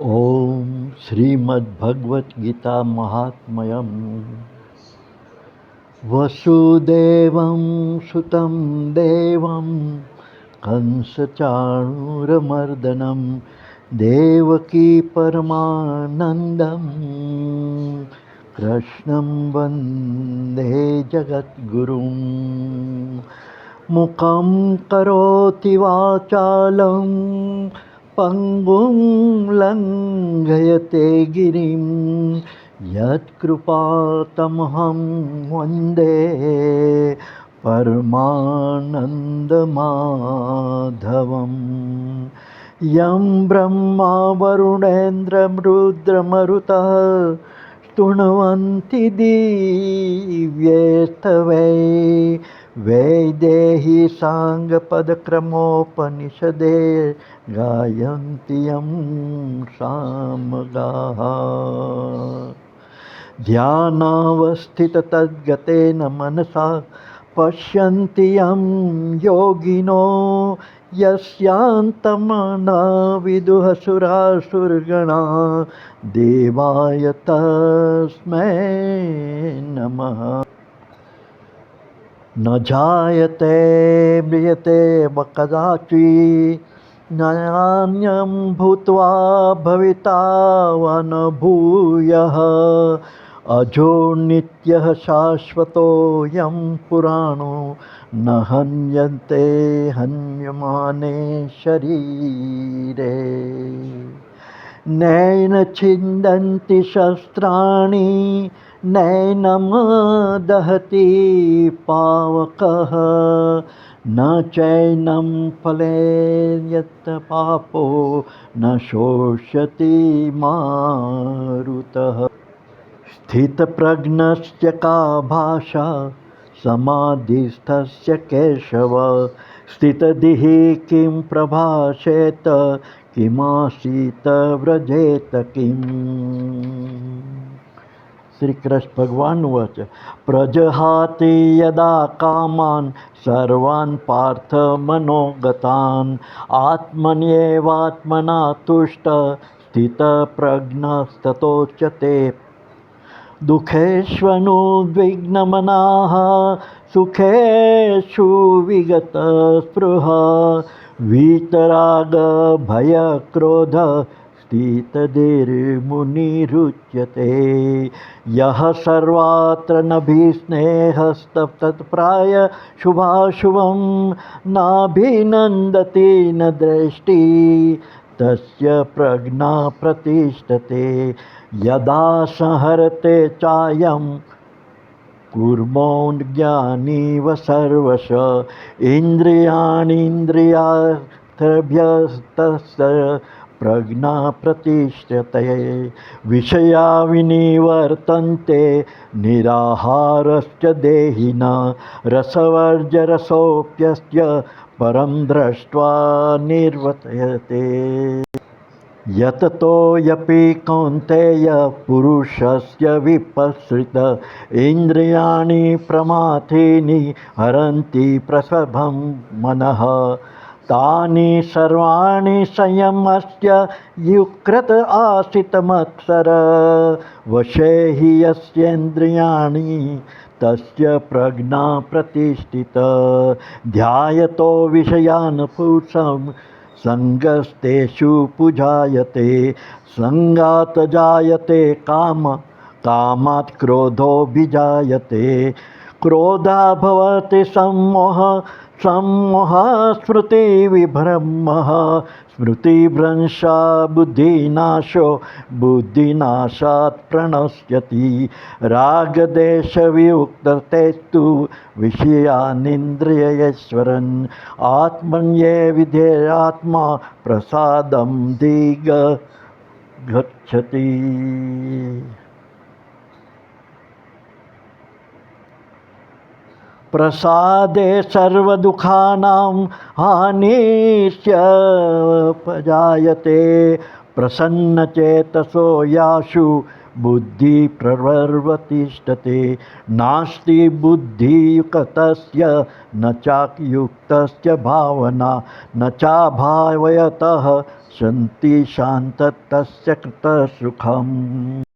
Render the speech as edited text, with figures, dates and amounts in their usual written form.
ओम श्रीमद्भगवद्गीता महात्म्यम् वसुदेवं सुतं देवं कंसचाणूरमर्दनं देवकी परमानन्दं कृष्णं वन्दे जगद्गुरुं मुखं करोति वाचालं पंगुं लङ्घयते गिरिं यत्कृपातमहं वन्दे परमानन्दमाधवम् यं ब्रह्मा वरुणेन्द्रमरुद्रमरुतः स्तुवन्ति दिव्यैस्तवै वैदेही साङ्गपदक्रमोपनिषदे गायन्ति यं सामगाः ध्यानावस्थिततद्गतेन मनसा पश्यन्ति यं योगिनो यस्यान्तमना विदुः सुरासुरगणा देवाय तस्मै नमः। न जायते म्रियते व कदाचित् नान्यं भूत्वा भविता वा न भूयः अजो नित्यः शाश्वतोऽयं पुराणो न हन्यन्ते हन्यमाने शरीरे नैन छिन्दन्ति शस्त्राणि नैनं दहति पावकः न चैनं फलेत् पापो न शोष्यति मारुतः स्थितप्रज्ञस्य का भाषा समाधिस्थस्य केशव स्थितधिः किं प्रभाषेत किमासीत व्रजेत किम्। श्री कृष्ण भगवान उवाच प्रजहाति यदा कामान् सर्वान् पार्थ मनोगतान् आत्मन्येवात्मना तुष्ट स्थितप्रज्ञस्ततोच्यते दुःखेष्वनुद्विग्नमनाः सुखेषु विगतस्पृहा वीतरागभयक्रोध स्थितधीर्मुनिरुच्यते यः सर्वत्र नभिस्नेहस्तत्प्राय शुभाशुभं नाभिनन्दति न दृष्टि तस्य प्रज्ञा प्रतिष्ठते यदा संहरते चायं कूर्मोज्ञानीव सर्वश इन्द्रियाणीन्द्रियार्थभ्यस्तस्य प्रज्ञा प्रतिष्ठते विषया विनिवर्तन्ते निराहारश्च देहिना रसवर्जरसोऽप्यस्य परं दृष्ट्वा निर्वर्तते यततो यपि कौन्तेय पुरुषस्य विपश्रित इन्द्रियाणि प्रमाथीनि हरन्ति प्रसभं मनः तानि सर्वाणि संयमस्य युकृत आसितमत्सर वशे हि यस्येन्द्रियाणि तस्य प्रज्ञा प्रतिष्ठिता ध्यायतो विषयान् पुंसं संगस्तेषु पुजायते संगात् जायते काम कामात् क्रोधोऽभिजायते क्रोधा भवति सम्मोह सम्मोहः स्मृतिविभ्रमः स्मृतिभ्रंशा बुद्धिनाशो बुद्धिनाशात् प्रणश्यति रागदेशवियुक्तस्तु विषयानिन्द्रियैश्वरन् आत्मन्ये विधेयात्मा प्रसादं दिग्गच्छति। प्रसादे सर्वदुःखानां हानिश्च पजायते प्रसन्नचेतसो यासु बुद्धिप्रवर्वतिष्ठते नास्ति बुद्धियुक्तस्य न चायुक्तस्य भावना न चाभावयतः सन्ति शान्ततस्य कृतसुखम्.